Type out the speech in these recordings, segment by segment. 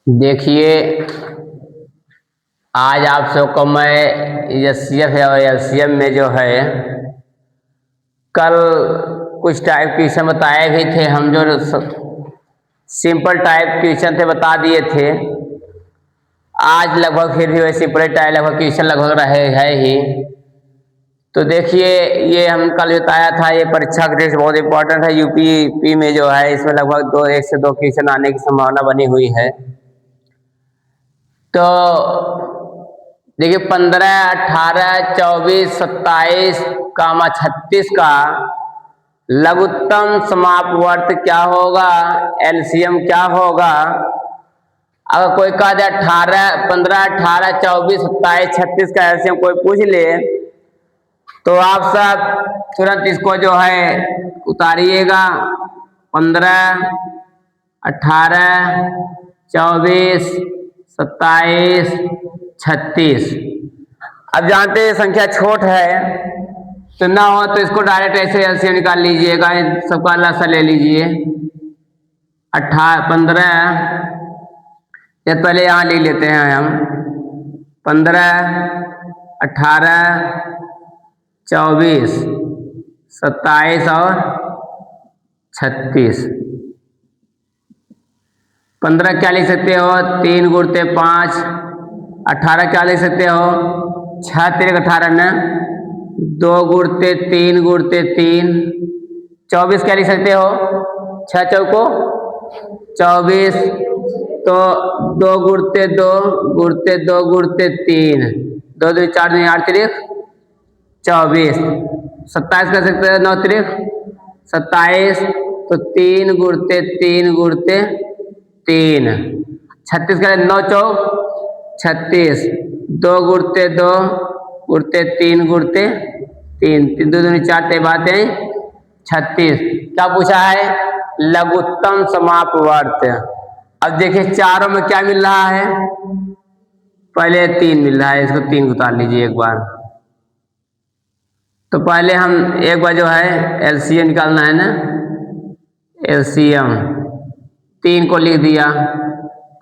देखिए, आज आप सबको मैं एचसीएफ और एलसीएम में जो है कल कुछ टाइप क्वेश्चन बताए भी थे। हम जो सिंपल टाइप क्वेश्चन थे बता दिए थे। आज लगभग फिर भी वही सिंपल टाइप लगभग क्वेश्चन लगभग रहे है ही। तो देखिए, ये हम कल बताया था, ये परीक्षा के लिए बहुत इंपॉर्टेंट है। यूपी में जो है इसमें लगभग एक से दो क्वेश्चन आने की संभावना बनी हुई है। तो देखिए, 15, 18, 24, 27, 36 का लघुत्तम समापवर्त क्या होगा, एलसीएम क्या होगा। अगर कोई कहा जाए 15, 18, 24, 27, 36 का एलसीएम कोई पूछ ले तो आप सब तुरंत इसको जो है उतारिएगा। 15, 18, 24, 27, 36। अब जानते हैं संख्या छोट है, तो ना हो तो इसको डायरेक्ट ऐसे एलसीएम निकाल लीजिएगा। सबका लसा ले लीजिए। 15, या पहले यहाँ लिख लेते हैं हम। 15, 18, 24, 27 और 36। 15 क्या लिख सकते हो, 3 गुणते 5। 18 क्या लिख सकते हो, 6 3 18 न, 2 गुणते 3 गुणते 3। 24 क्या लिख सकते हो, 6 चौको 24, तो 2 गुणते 2 गुणते 2 गुणते 3, 2 2 4 2 8 3 24। 27 कर सकते हो, 9 3 27, तो 3 गुणते 3 गुणते 3। 36 का 9 चौक 36, 2 गुणते 2 गुणते 3 गुणते 3, 3 2 2 4 बात है 36। क्या पूछा है, लघुत्तम समापवर्त। अब देखिए चारों में क्या मिल रहा है, पहले 3 मिल रहा है, इसको 3 उतार लीजिए एक बार। तो पहले हम एक बार जो है एलसीएम निकालना है ना, एलसीएम 3 को लिख दिया।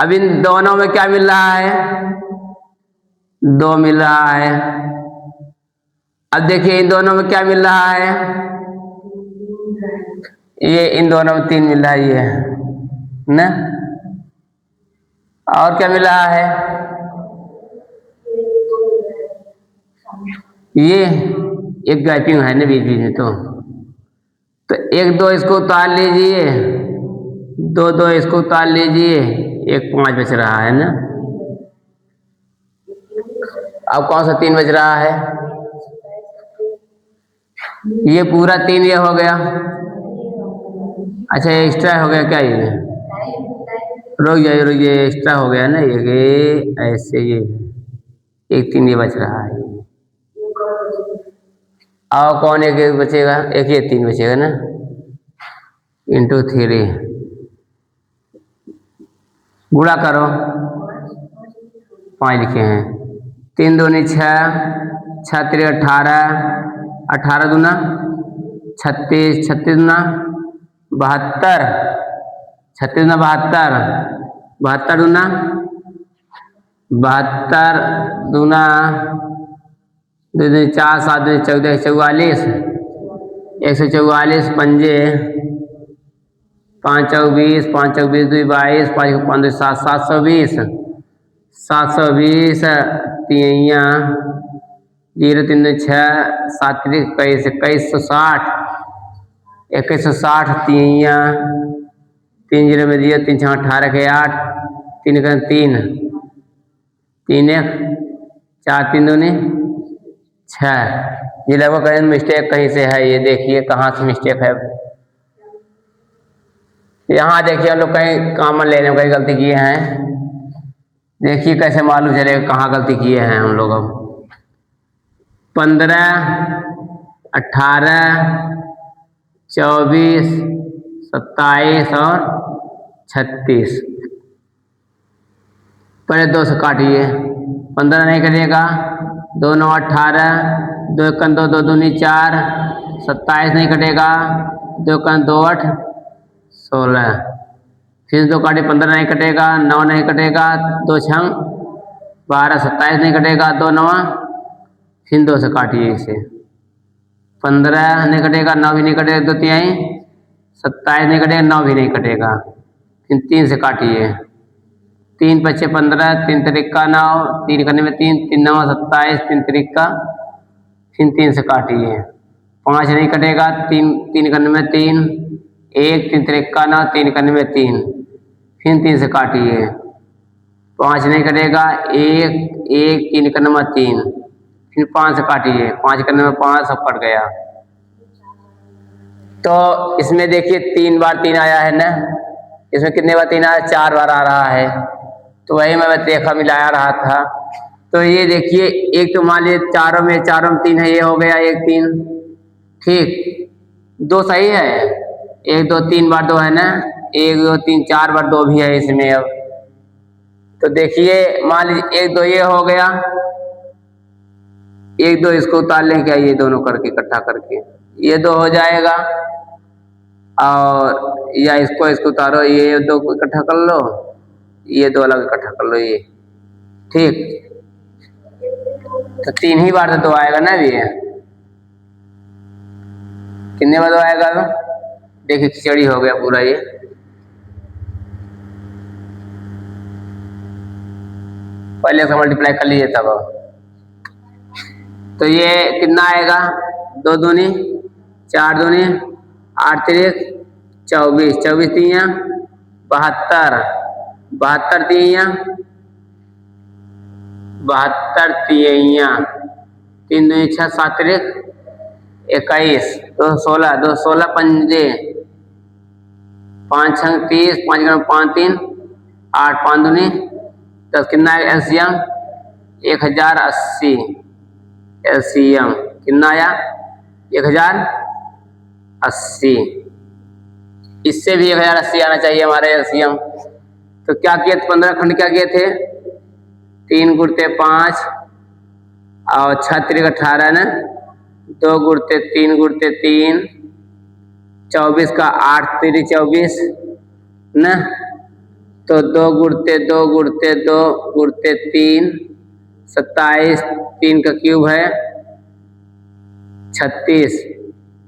अब इन दोनों में क्या मिल रहा है, 2 मिल रहा है। अब देखिए इन दोनों में क्या मिल रहा है, ये इन दोनों में 3 मिल रहा है ये ना। और क्या मिल रहा है, ये एक गैपिंग है ना बीच बीच में। तो 1 2 इसको उतार लीजिए, 2 2 इसको उतार लीजिए, 1 5 बच रहा है ना। अब कौन सा 3 बच रहा है, ये पूरा 3 ये हो गया। अच्छा एक्स्ट्रा हो गया क्या, ये रुक जाइए एक्स्ट्रा हो गया ना ये ऐसे, ये 1 3 ये बच रहा है। और कौन एक बचेगा, एक ये 3 बचेगा ना, इंटू 3 गुणा करो, 5 लिखे हैं। 3 दूनी 6, 6 3 18, 18 दूना 36, 36 दूना 72, 36 दूना 72, 72 दूना 72 दूना 2 2 4 7 2 14 44, 144 पंजे 5 चौक 20, 5 चौक 20 2 22, 5 5 2 7 720, 720 तिया 0 3 2 6 7 3 21 2160, 2160 तिया 3 0 में दिया 3 6 18 के 8, 3 का 3 3 1 4 3 2 6। ये लगभग कहीं मिस्टेक कहीं से है, ये देखिए कहाँ से मिस्टेक है। यहाँ देखिए हम लोग कहीं कॉमन लेने में कहीं गलती किए हैं। देखिए कैसे मालूम चलेगा कहाँ गलती किए हैं हम लोग। अब 15, 18, 24, 27 और 36। पहले 2 से काटिए, 15 नहीं करिएगा, 2 9 18, 2 1 2 2 दूनी 4, 27 नहीं कटेगा, 2 1 2 8 16, फिर 2 काटे 15 नहीं कटेगा, 9 नहीं कटेगा, 2 छंग 12, 27 नहीं कटेगा, 2 9, फिर 2 से काटिए इसे। 15 नहीं कटेगा, 9 भी नहीं कटेगा, 2 तिहाई, 27 नहीं कटेगा, 9 भी नहीं कटेगा, फिर 3 से काटिए। 3 पच्चे 15, 3 तिरिक्का 9, 3 करने में 3, 3 9 27, 3 तिरिक्का, फिर 3 से काटिए। 5 नहीं कटेगा, 3 3 करने में 3, 1 3 तिरिक्का 9, 3 करने में 3, फिर 3 से काटिए। 5 नहीं कटेगा, 1 1 3 करने में 3, फिर 5 से काटिए। 5 करने में 5, सब कट गया। तो इसमें देखिए 3 बार 3 आया है ना, इसमें कितने बार 3 आया, 4 बार आ रहा है। तो वही मैं देखा मिलाया रहा था। तो ये देखिए, एक तो मान लीजिए चारों में 3 है, ये हो गया 1 3, ठीक। 2 सही है, 1 2 3 बार 2 है ना, 1 2 3 4 बार 2 भी है इसमें। अब तो देखिए मान लीजिए 1 2 ये हो गया, 1 2 इसको उतार लें क्या, ये दोनों करके इकट्ठा करके ये 2 हो जाएगा, और या इसको उतारो, ये 2 को इकट्ठा कर लो, ये 2 अलग इकट्ठा कर लो, ये ठीक। तो 3 ही बार तो 2 आएगा ना अभी, कितने बार 2 आएगा। देखिए खिचड़ी हो गया पूरा ये। पहले से मल्टीप्लाई कर लीजिए तब। तो ये कितना आएगा, 2 दूनी 4 दूनी 8 तिरिक 24, 24 तिया 72, 72 तिया 72 तिया, 3 दूनी 6 7 तिरिक 21, 2 16, 2 16 पंजे 5 छंग 30, 5 5 3 8, 5 दूनी 10, कितना है एलसीएम 1080, एलसीएम कितना आया 1080। इससे भी 1080 आना चाहिए हमारे एलसीएम। तो क्या किए, 15 खंड क्या किए थे, 3 गुणते 5 और 6 तिरिक 18 ना, 2 गुणते 3 गुणते 3, 24 का 8 तिरिक 24 ना, तो 2 गुणते 2 गुणते 2 गुणते 3, 27, 3 का क्यूब है 36,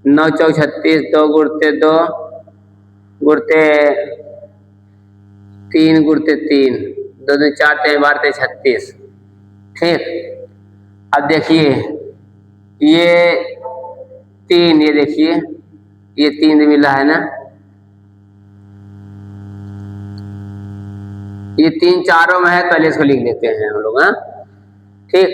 9 चौक 36, 2 गुणते 2 गुणते 3 गुणते 3, 2 2 4 3 12 36, ठीक। अब देखिए ये 3, ये देखिए ये 3 मिला है ना, ये 3 चारों में है, पहले इसको लिख लेते हैं हम लोग, हाँ ठीक।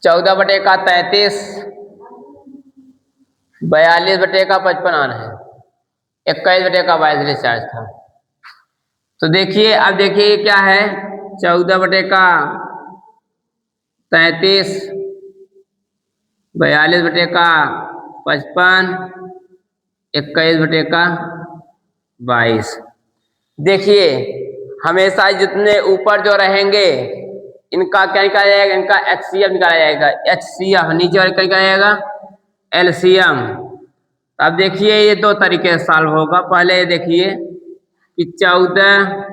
चौदह बटे का 33, 42 बटे का 55 आना है, 21 बटे का 22 रिचार्ज था। तो देखिए अब देखिए क्या है, 14 बटे का 33, 42 बटे का 55, 21 बटे का 22। देखिए हमेशा जितने ऊपर जो रहेंगे इनका क्या निकाला जाएगा, इनका एचसीएफ निकाला जाएगा। एचसीएफ नीचे वाले क्या निकाला जाएगा, एलसीएम। अब देखिए ये दो तरीके से सॉल्व होगा। पहले देखिए कि 14,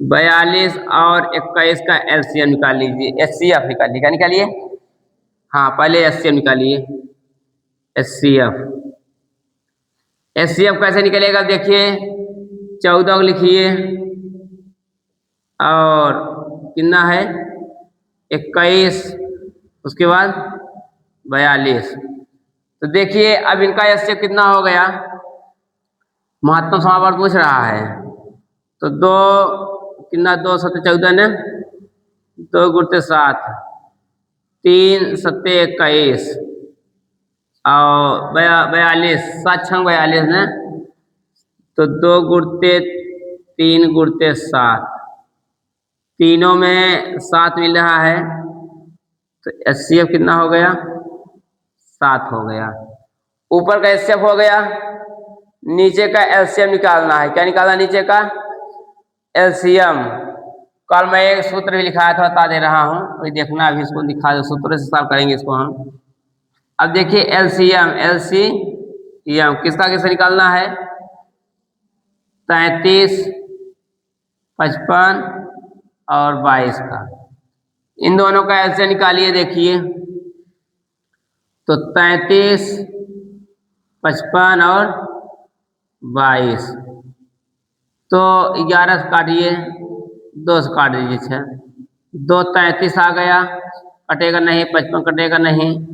42 और 21 का एलसीएम निकाल लीजिए, एचसीएफ निकालिए। क्या निकालिए, हाँ पहले एचसीएफ निकालिए। एचसीएफ एचसीएफ कैसे निकलेगा, देखिए 14 को लिखिए और कितना है 21, उसके बाद 42। तो देखिए अब इनका एचसीएफ कितना हो गया, महत्तम समापन पूछ रहा है। तो दो कितना, 2 सत्ते 14 ने, 2 गुणते 7, 3 सत्ते 21 और 42, 7 छंग 42 ने, तो 2 गुणते 3 गुणते 7, तीनों में 7 मिल रहा है। तो एचसीएफ कितना हो गया, 7 हो गया। ऊपर का एचसीएफ हो गया, नीचे का एलसीएम निकालना है। क्या निकालना, नीचे का एलसीएम। कल मैं एक सूत्र भी लिखाया था, बता दे रहा हूँ, अभी देखना, अभी इसको दिखा दो, सूत्र से सॉल्व करेंगे इसको हम। अब देखिए एलसीएम, एलसीएम किसका किससे निकालना है, 33, 55 और 22 का। इन दोनों का एलसीएम निकालिए। देखिए तो 33, 55 और 22, तो 11 से काटिए, 2 से काट दीजिए 6, 2 33 आ गया, कटेगा नहीं, 55 कटेगा नहीं,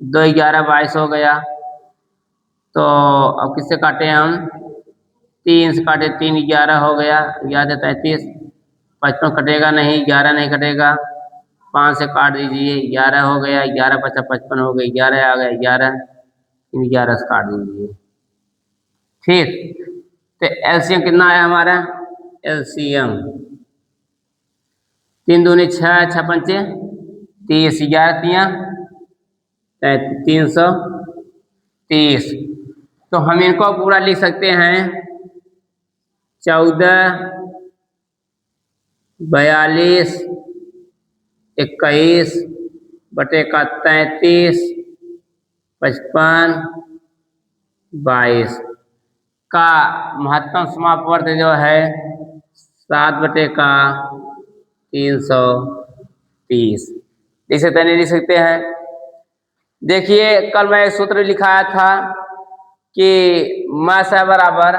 2 11 22 हो गया। तो अब किससे काटे हम, 3 से काटे, 3 11 हो गया, 11 33, 55 कटेगा नहीं, 11 नहीं कटेगा, 5 से काट दीजिए, 11 हो गया, 11 50 55 हो गई, 11 आ गया, 11 इन 11 से काट दीजिए। ठीक, तो एलसीएम कितना आया हमारा, एलसीएम 3 दूनी 6, 6 पंचे 30, 11 तियां 330। तो हम इनको पूरा लिख सकते हैं 14, 42, 21 बटे का 33, 55, 22 का महत्तम समापवर्त जो है 7 बटे का 330। लिख सकते हैं, नहीं लिख सकते हैं। देखिए कल मैं एक सूत्र लिखाया था कि मास है बराबर,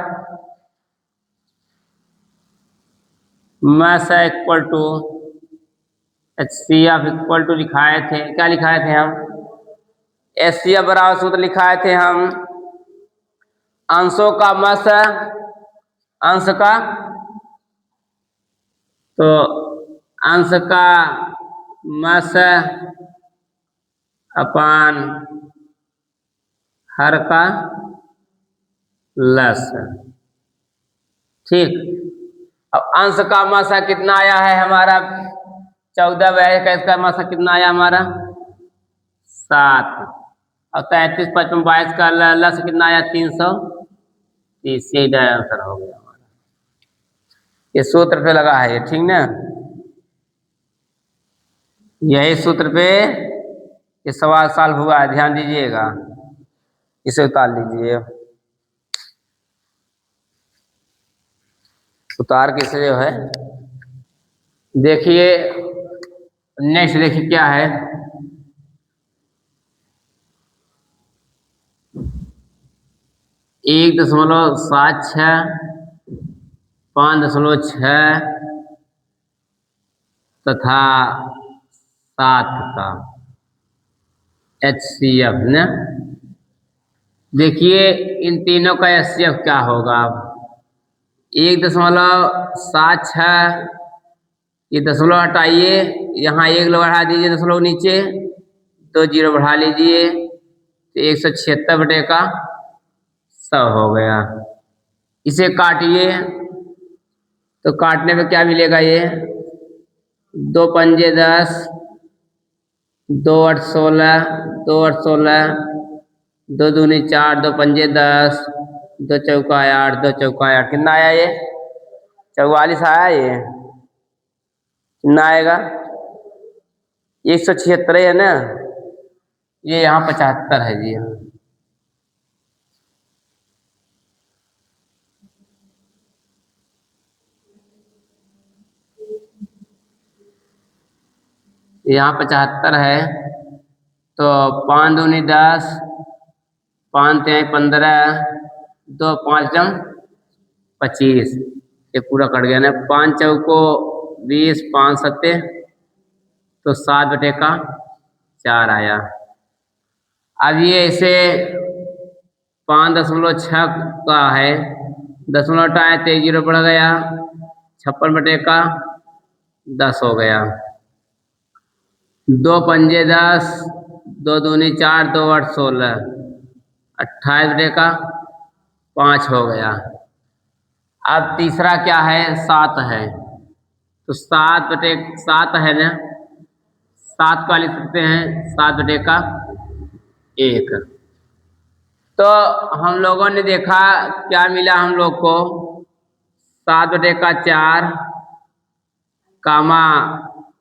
मास है equal to HCF equal to लिखाए थे। क्या लिखाए थे हम, एचसीएफ बराबर सूत्र लिखाए थे हम, अंशों का मास, अंश का, तो अंश का मास अपान हर का लस। ठीक, अब अंश का मासा कितना आया है हमारा, 14, 22 का इसका मासा कितना आया हमारा 7, और 33, 55, 22 का लस कितना आया 330। यही आंसर हो गया हमारा, ये सूत्र पे लगा है ये, ठीक ना, यही सूत्र पे ये सवाल सॉल्व हुआ है, ध्यान दीजिएगा। इसे उतार लीजिए, उतार के इसे जो है देखिए, नेक्स्ट देखिए क्या है, एक 1.76, 5.6 तथा 7 का एचसीएफ ने। देखिए इन तीनों का एचसीएफ क्या होगा, 1.76, ये दशमलव हटाइए, यहाँ 1 बढ़ा दीजिए, दशमलव नीचे 2 0 बढ़ा लीजिए, तो 176 बटे का 100 हो गया। इसे काटिए, तो काटने में क्या मिलेगा, ये 2 पंजे 10, 2 8 16, 2 8 16, 2 दूनी 4, 2 पंजे 10, दो चौका 8, दो चौका 8, कितना आया ये? 44 आया ये। कितना आएगा? 176 है ना, ये यहाँ 75 है जी। हाँ, यहाँ 75 है, तो 5 दूनी 10, 5 तिहाई 15, 2 5 जम 25, ये पूरा कट गया ना। 5 चौको 20, 5 सत्ते तो 7/4 आया। अब ये इसे 5.6 का है, दशमलव हटाए तो 1 जीरो बढ़ गया, 56/10 हो गया। 2 पंजे 10, 2 दूनी 4, 2 8 16, 28/5 हो गया। अब तीसरा क्या है? 7 है, तो 7/7 है ना, 7 का लिख सकते हैं 7/1। तो हम लोगों ने देखा क्या मिला हम लोग को? 7/4 कामा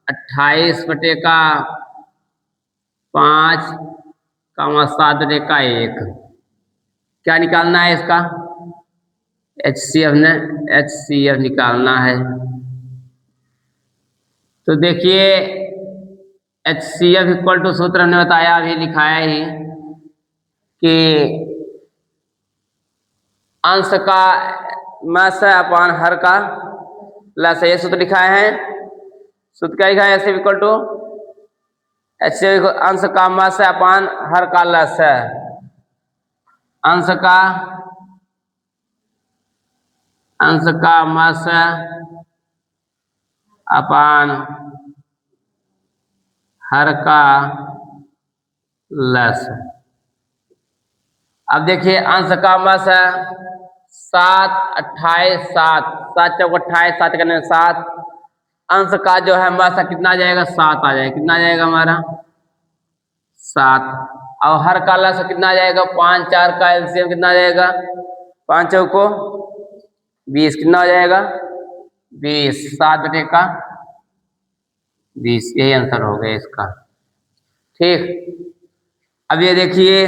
28/5 कामा 7/1। क्या निकालना है इसका? HCF निकालना है। तो देखिए HCF इक्वल टू सूत्र हमने बताया, अभी लिखाया ही कि अंश का मस अपॉन हर का लस है, ये सूत्र लिखा है। सूत्र क्या लिखा है? HCF इक्वल टू HCF अंश का मस अपॉन हर का लस है, अंश का मस अपॉन हर का लस। अब देखिए अंश का मस है 7, 28, 7, 7 चौक 28, 7 करने 7। अंश का जो है मस कितना आ जाएगा? 7 आ जाएगा। कितना आ जाएगा हमारा? 7। और हर का लस कितना आ जाएगा? 5 4 का एलसीएम कितना आ जाएगा? 5 चौको 20, कितना हो जाएगा? 20, 7/20, यही आंसर हो गया इसका। ठीक, अब ये देखिए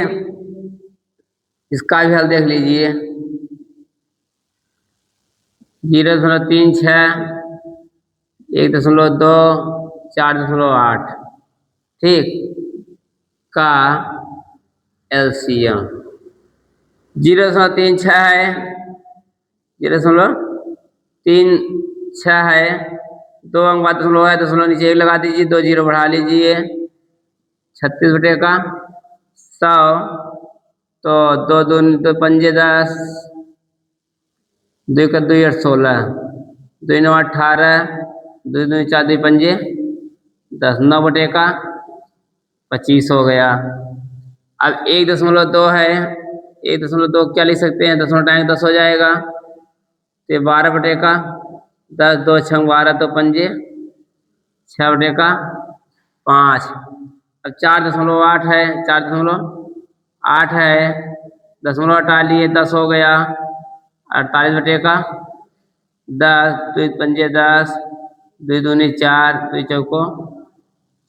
इसका भी हल देख लीजिए। 0.36, 1.2, 4.8, ठीक, का एलसीएम 0.36 है, 0.36 है, 2 अंक बाद दशमलव है, दशमलव नीचे 1 लगा दीजिए, 2 जीरो बढ़ा लीजिए, 36/100, तो 2 दूनी 2 पंजे 10, 2 का 2 8 16, 2 9 18, 2 दूनी 4, 2 पंजे 10, 9/25 हो गया। अब 1.2 है, 1.2 क्या लिख सकते हैं? 10 हो जाएगा, तो 12/10, 2 6 12, तो पंजे 6/5। अब 4.8 है, 4.8 है, दशमलव हटा लिए 10 हो गया, 48/10, 2 पंजे 10, 2 दूनी 4, 2 चौको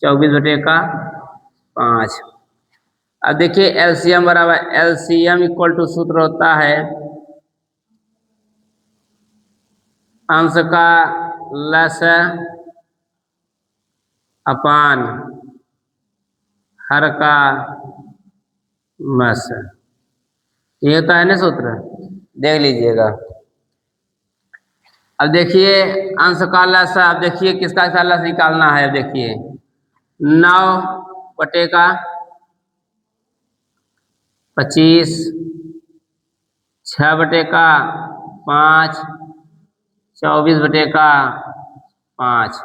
24/5। अब देखिए एलसीएम बराबर, एलसीएम इक्वल टू सूत्र होता है अंश का लस अपान हर का मस, ये होता है ना सूत्र, देख लीजिएगा। अब देखिए अंश का लस, अब देखिए किसका लस निकालना है। अब देखिए 9/25, 6/5, 24/5।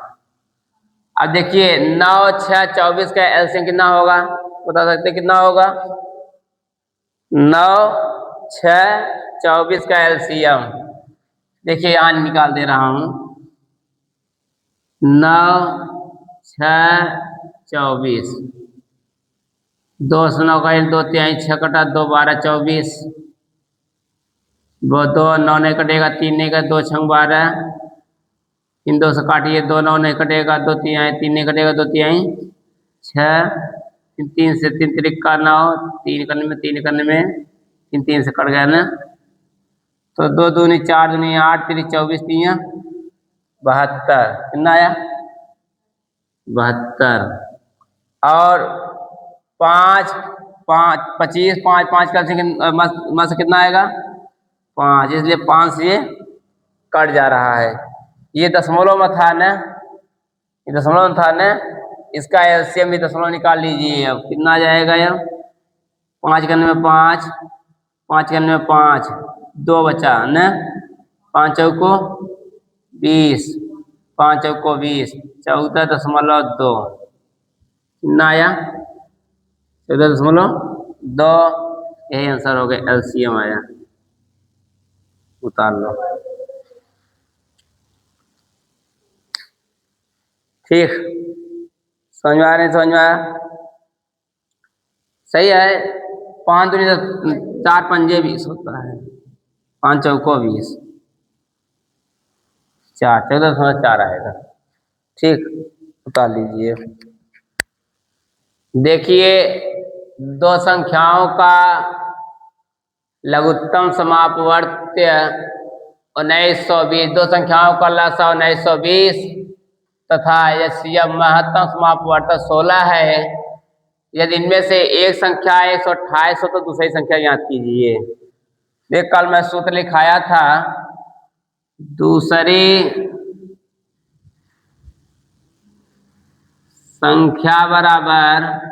अब देखिए 9 6 24 का एलसीएम कितना होगा? बता सकते हैं कितना होगा? 9 6 24 का एलसीएम देखिए यहाँ निकाल दे रहा हूँ। 9 6 24, 2 से 9 का 2 तिहाई 6 कटा 2 12 24, वो 2 9 नहीं कटेगा, 3 नहीं कटेगा, 2 छंग 12, 3 2 से काटिए, 2 9 नहीं कटेगा, 2 3 3 नहीं कटेगा, 2 3 6, 3 से 3 3 9, 3 करने में 3 करने में 3 3 से कट गया ना, तो 2 दूनी 4 दूनी 8 3 24 3 72, कितना आया 72। और 5 5 25 5 5 का मस कितना आएगा 5, इसलिए 5 से ये कट जा रहा है। ये दशमलव में था ना, ये दशमलव में था ना, इसका एलसीएम भी दशमलव निकाल लीजिए। अब कितना आ जाएगा यह 5 करने में 5, 5 करने में 5, 2 बचा न, 5 चौको 20, 5 चौको 20, 14.2, कितना आया 14.2। यही आंसर हो गया, एलसीएम आया, उतार लो। ठीक, समझ में आ रहे, समझ में आया, सही है। 5 दूनी 4 पंजे 20 होता है, 5 चौको 20, 4 14.4 आएगा। ठीक, उतार लीजिए। देखिए, दो संख्याओं का लघुत्तम समापवर्त्य 1920, दो संख्याओं का लसा 1920 तथा एचसीएफ महत्तम समापवर्त्य 16 है। यदि इनमें से एक संख्या 128 हो तो दूसरी संख्या याद कीजिए। देख, कल मैं सूत्र लिखाया था, दूसरी संख्या बराबर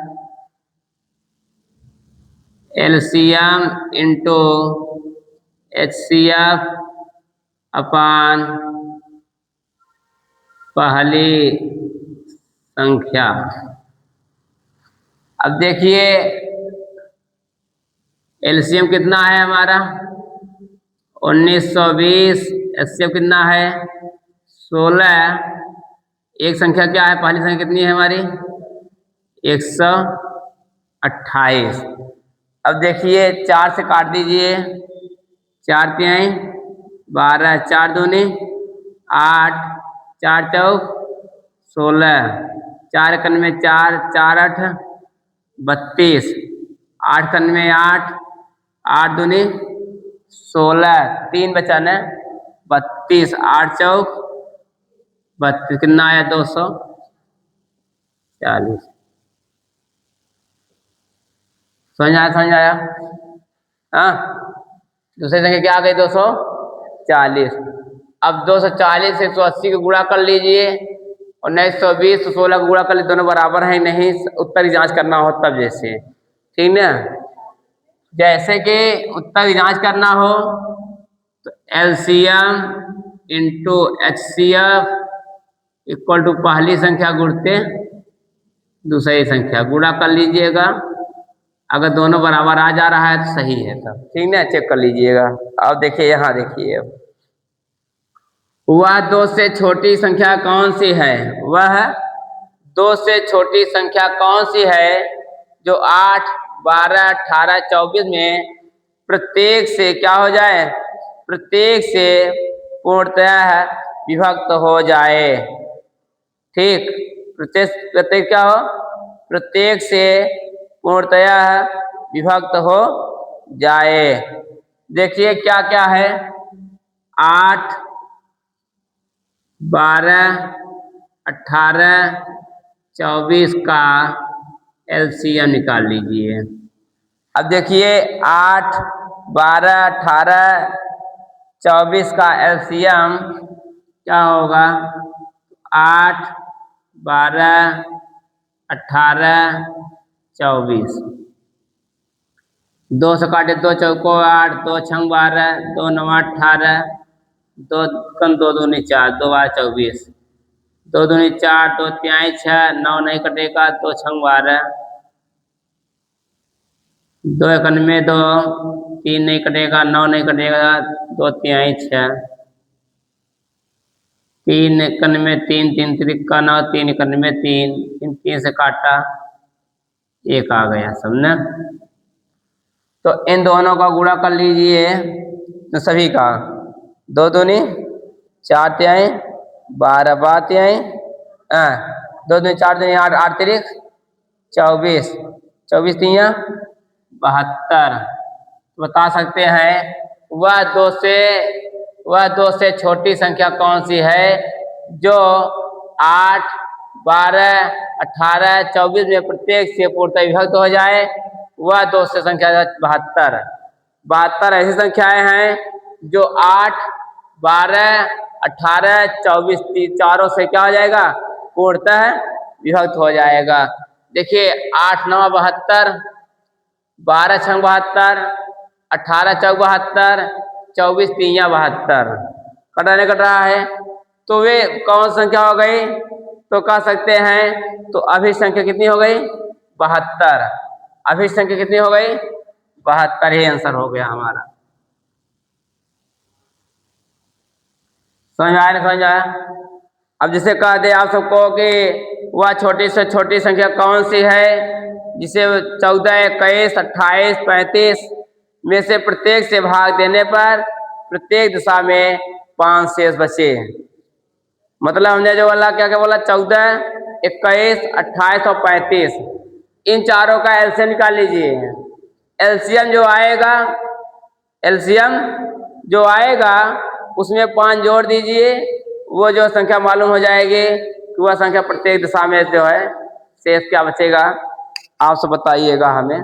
एलसीएम इंटू एचसीएफ अपान पहली संख्या। अब देखिए, एलसीएम कितना है हमारा 1920, एचसीएफ कितना है 16। एक संख्या क्या है, पहली संख्या कितनी है हमारी 128। अब देखिए, 4 से काट दीजिए, 4 तिहाई 12, 4 दूनी 8, 4 चौक 16, 4 कन में 4, 4 8 32, 8 कन में 8, 8 दूनी 16, 3 बचा न 32, 8 चौक 32, कितना आया 240। समझ आया, समझ आया, हाँ। दूसरी संख्या क्या आ गई 240। अब 240 से 180 को गुणा कर लीजिए, और 1920 तो 16 को गुणा कर लीजिए, दोनों बराबर हैं नहीं, उत्तर की जांच करना हो तब, जैसे, ठीक ना, जैसे कि उत्तर की जांच करना हो तो LCM into HCF equal to पहली संख्या गुणते दूसरी संख्या, गुणा कर लीजिएगा। अगर दोनों बराबर आ जा रहा है तो सही है, तब ठीक ना, चेक कर लीजिएगा। अब देखिए, यहाँ देखिए, वह 2 से छोटी संख्या कौन सी है, वह 2 से छोटी संख्या कौन सी है जो 8 12 18 24 में प्रत्येक से क्या हो जाए, प्रत्येक से पूर्णतः विभक्त हो जाए। ठीक, प्रत्येक क्या हो, प्रत्येक से पूर्णतः विभक्त हो जाए। देखिए क्या क्या है, 8 12 18 24 का एलसीएम निकाल लीजिए। अब देखिए, 8 12 18 24 का एलसीएम क्या होगा, 8 12 18 24, 2 से काटे 2 चौको 8, 2 छंग 12, 2 9 18, 2 कन 2 दूनी 4, 2 12 24, 2 दूनी 4, 2 तिहाई 6, 9 नहीं कटेगा, 2 छंग 12, 2 एकन में 2, 3 नहीं कटेगा, 9 नहीं कटेगा, 2 तिहाई 6, 3 एकन में 3, 3 त्रिका 9, 3 एकन में 3, 3 से काटा 1 आ गया सब ना। तो इन दोनों का गुणा कर लीजिए, तो सभी का 2 दूनी 4 तिहाई 12 बातियाई 2 दूनी 4 दूनी 8 8 तिरिक 24 24 तिया 72। बता सकते हैं वह दो से छोटी संख्या कौन सी है जो 8 12 18 24 में प्रत्येक से पूर्णतः विभक्त हो जाए। वह 2 से संख्या 72 ऐसी संख्याएं हैं जो 8 12 18 24 चारों से क्या हो जाएगा पूर्णतः विभक्त हो जाएगा। देखिए 8 9 72 12 6 72 18 4 72 24 3 72 कटाने कट रहा है। तो वे कौन संख्या हो गई तो कह सकते हैं तो अभी संख्या कितनी हो गई 72। अभी संख्या कितनी हो गई 72 ही आंसर हो गया हमारा। समझ आया ना समझ आया। अब जिसे कह दे आप सबको कि वह छोटी से छोटी संख्या कौन सी है जिसे 14 21 28 35 में से प्रत्येक से भाग देने पर प्रत्येक दिशा में 5 शेष बचे। मतलब हमने जो बोला क्या क्या बोला 14 21 28 और 35 इन चारों का एलसीएम निकाल लीजिए। एलसीएम जो आएगा उसमें 5 जोड़ दीजिए। वो जो संख्या मालूम हो जाएगी कि वह संख्या प्रत्येक दिशा में जो है शेष क्या बचेगा आप सब बताइएगा हमें।